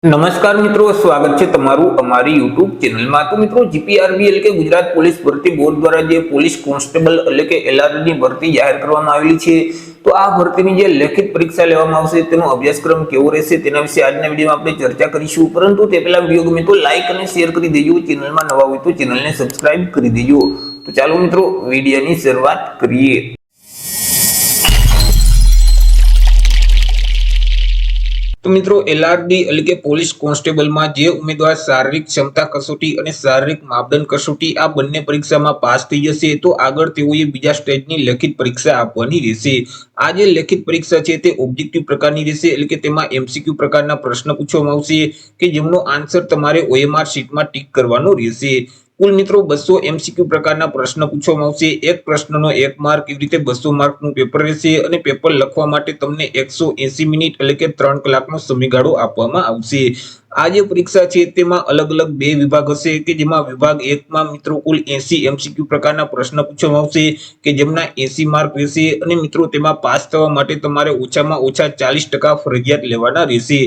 નમસ્કાર મિત્રો, સ્વાગત છે તમારું અમારી યુટ્યુબ ચેનલમાં। તો મિત્રો, જીપીઆરબી એટલે કે ગુજરાત પોલીસ ભરતી બોર્ડ દ્વારા જે પોલીસ કોન્સ્ટેબલ એટલે કે એલઆરડી ની ભરતી જાહેર કરવામાં આવેલી છે। તો આ ભરતીની જે લેખિત પરીક્ષા લેવામાં આવશે તેનો અભ્યાસક્રમ કેવો રહેશે તેના વિશે આજના વિડીયોમાં આપણે ચર્ચા કરીશું। પરંતુ તે પહેલા વિડીયો ગમે તો લાઈક અને શેર કરી દેજો, ચેનલમાં નવા હોય તો ચેનલને સબસ્ક્રાઇબ કરી દેજો। તો ચાલો મિત્રો, વિડીયોની શરૂઆત કરીએ। તો મિત્રો, એલઆરડી એટલે કે પોલીસ કોન્સ્ટેબલમાં જે ઉમેદવાર શારીરિક ક્ષમતા કસોટી અને શારીરિક માપદંડ કસોટી આ બંને પરીક્ષામાં પાસ થઈ જશે તો આગળ તેઓએ બીજા સ્ટેજની લેખિત પરીક્ષા આપવાની રહેશે। આ જે લેખિત પરીક્ષા છે તે ઓબ્જેક્ટિવ પ્રકારની રહેશે, એટલે કે તેમાં એમસીક્યુ પ્રકારના પ્રશ્ન પૂછવામાં આવશે કે જેમનો આન્સર તમારે ઓએમઆર શીટમાં ટીક કરવાનો રહેશે। કુલ મિત્રો 200 એમસીક્યુ પ્રકારના પ્રશ્ન પૂછવામાં આવશે। એક પ્રશ્નનો 1 માર્ક, એવી રીતે 200 માર્કનું પેપર રહેશે અને પેપર લખવા માટે તમને 180 મિનિટ એટલે કે 3 કલાકનો સમયગાળો આપવામાં આવશે। આ જે પરીક્ષા છે તેમાં અલગ અલગ બે વિભાગ હશે કે જેમાં વિભાગ 1 માં મિત્રો કુલ 80 એમસીક્યુ પ્રકારના પ્રશ્ન પૂછવામાં આવશે કે જેમના 80 માર્ક રહેશે અને મિત્રો તેમાં પાસ થવા માટે તમારે ઓછામાં ઓછા 40% ફરજિયાત લેવાના રહેશે।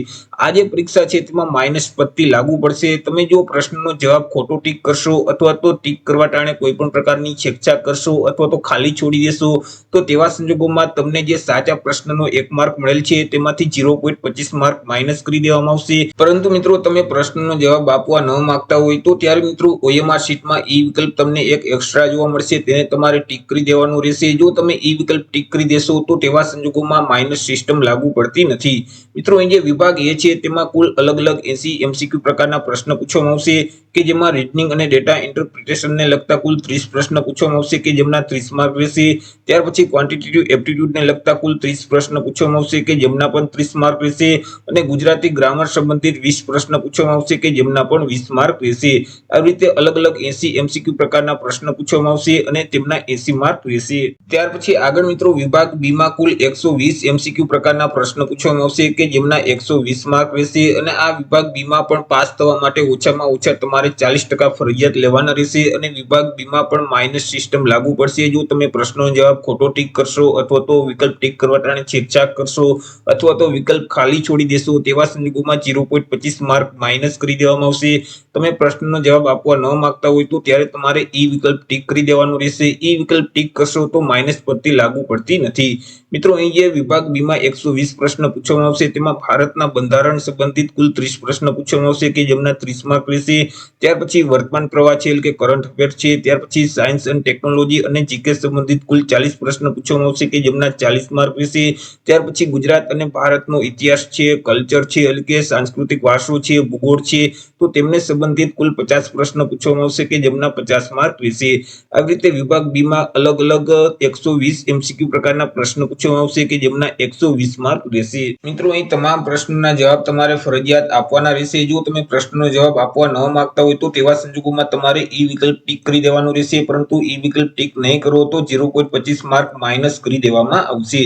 આ જે પરીક્ષા છે તેમાં માઇનસ પદ્ધતિ લાગુ પડશે। તમે જો પ્રશ્નનો જવાબ ખોટો ટીક કરશો અથવા તો ટીક કરવા ટાણે કોઈ પણ પ્રકારની છેકછાક કરશો અથવા તો ખાલી છોડી દેશો તો તેવા સંજોગોમાં તમને જે સાચા પ્રશ્નનો 1 માર્ક મળેલ છે તેમાંથી 0.25 માર્ક માઇનસ કરી દેવામાં આવશે। પરંતુ મિત્રો, તમે પ્રશ્નનો જવાબ આપવા ન માંગતા હોય તો ત્યારે મિત્રો ઓએમઆર શીટમાં ઈ વિકલ્પ તમને એક એક્સ્ટ્રા જોવા મળશે, તેને તમારે ટીક કરી દેવાનું રહેશે। જો તમે ઈ વિકલ્પ ટીક કરી દેશો તો તેવા સંજોગોમાં માઇનસ સિસ્ટમ લાગુ પડતી નથી। મિત્રો, અહીં જે વિભાગ એ છે તેમાં કુલ અલગ અલગ 80 એમસીક્યુ પ્રકારના પ્રશ્ન પૂછવામાં આવશે કે જેમાં રીઝનિંગ અને ડેટા ઇન્ટરપ્રિટેશનને લગતા કુલ 30 પ્રશ્ન પૂછવામાં આવશે કે જેમના 30 માર્ક રહેશે। ત્યાર પછી ક્વોન્ટિટેટિવ એપ્ટિટ્યુડને લગતા કુલ 30 પ્રશ્ન પૂછવામાં આવશે કે જેમના પણ 30 માર્ક રહેશે અને ગુજરાતી ગ્રામર સંબંધિત 20 પ્રશ્ન પૂછવામાં આવશે કે જેમના પણ 20 માર્ક રહેશે। આવી રીતે અલગ અલગ 80 એમસીક્યુ પ્રકારના પ્રશ્ન પૂછવામાં આવશે અને તેમના 80 માર્ક રહેશે। ત્યાર પછી આગળ મિત્રો, વિભાગ બી માં કુલ 120 એમસીક્યુ પ્રકારના પ્રશ્ન પૂછવામાં આવશે કે જેમના 120 માર્ક રહેશે અને આ વિભાગ બી માં પણ પાસ થવા માટે ઓછામાં ઓછા તમારે 40% ફરજિયાત લેવાના રહેશે અને વિભાગ બી માં પણ માઇનસ સિસ્ટમ લાગુ પડશે જો તમે પ્રશ્નનો જવાબ ખોટો ટીક કરશો અથવા તો વિકલ્પ ટીક કરવા ટાણે છેકછાક કરશો અથવા તો વિકલ્પ ખાલી છોડી દેશો તેવા સંજોગોમાં 0.25 માર્ક માઇનસ કરી દેવામાં આવશે। તમે પ્રશ્નનો જવાબ આપવા ન માંગતા હોય તો ત્યારે તમારે ઈ વિકલ્પ ટીક કરી દેવાનું રહેશે। ઈ વિકલ્પ ટીક કરશો તો માઇનસ પદ્ધતિ લાગુ પડતી નથી। મિત્રો, અહીં જે વિભાગ બી માં 120 પ્રશ્ન પૂછવામાં આવશે તેમાં ભારતના બંધારણ સંબંધિત કુલ 30 પ્રશ્ન પૂછવામાં આવશે કે જેમના 30 માર્ક રહેશે। ત્યાર પછી વર્તમાન પ્રવાહ છે એટલે કે કરંટ અફેર છે, ત્યાર પછી સાયન્સ અને ટેકનોલોજી અને જીકે સંબંધિત કુલ 40 પ્રશ્ન પૂછવામાં આવશે કે જેમના 40 માર્ક રહેશે। ત્યાર પછી ગુજરાત અને ભારતનો ઇતિહાસ છે, કલ્ચર છે એટલે કે સાંસ્કૃતિક વારસો છે, ભૂગોળ છે તો તેમને સંબંધિત કુલ 50 પ્રશ્ન પૂછવામાં આવશે કે જેમના 50 માર્ક રહેશે। આવી રીતે વિભાગ બી માં અલગ અલગ 120 એમસીક્યુ પ્રકારના પ્રશ્ન પૂછવામાં આવશે કે જેમના 120 માર્ક રહેશે। મિત્રો, અહીં તમામ પ્રશ્નોના જવાબ તમારે ફરજિયાત આપવાના રહેશે। જો તમે પ્રશ્નનો જવાબ આપવા ન માંગતા હોય તો તેવા સંજોગોમાં તમારે ઈ વિકલ્પ ટીક કરી દેવાનું રહેશે, પરંતુ ઈ વિકલ્પ ટીક નહીં કરો તો 0.25 માર્ક માઇનસ કરી દેવામાં આવશે।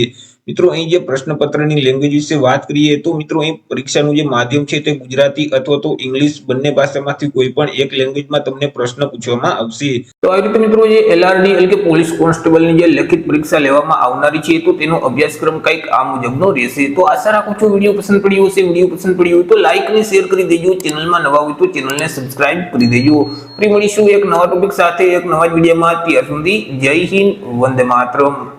મિત્રો, અહીં જે પ્રશ્નપત્રની લેંગ્વેજ વિશે વાત કરીએ તો મિત્રો અહીં પરીક્ષાનું જે માધ્યમ છે તે ગુજરાતી અથવા તો ઇંગ્લિશ બંને ભાષામાંથી કોઈ પણ એક લેંગ્વેજમાં તમને પ્રશ્ન પૂછવામાં આવશે। તો આવી રીતે મિત્રો, જે એલઆરડી એટલે કે પોલીસ કોન્સ્ટેબલની જે લેખિત પરીક્ષા લેવામાં આવનારી છે તો તેનો અભ્યાસક્રમ કંઈક આ મુજબનો રહેશે। તો આશા રાખું છું વિડીયો પસંદ પડ્યો હશે। વિડીયો પસંદ પડ્યો હોય તો લાઈક અને શેર કરી દેજો, ચેનલમાં નવા હોય તો ચેનલને સબસ્ક્રાઇબ કરી દેજો। ફરી મળીશું એક નવા ટોપિક સાથે એક નવા વિડીયોમાં। ત્યાર સુધી જય હિન્દ, વંદે માતરમ।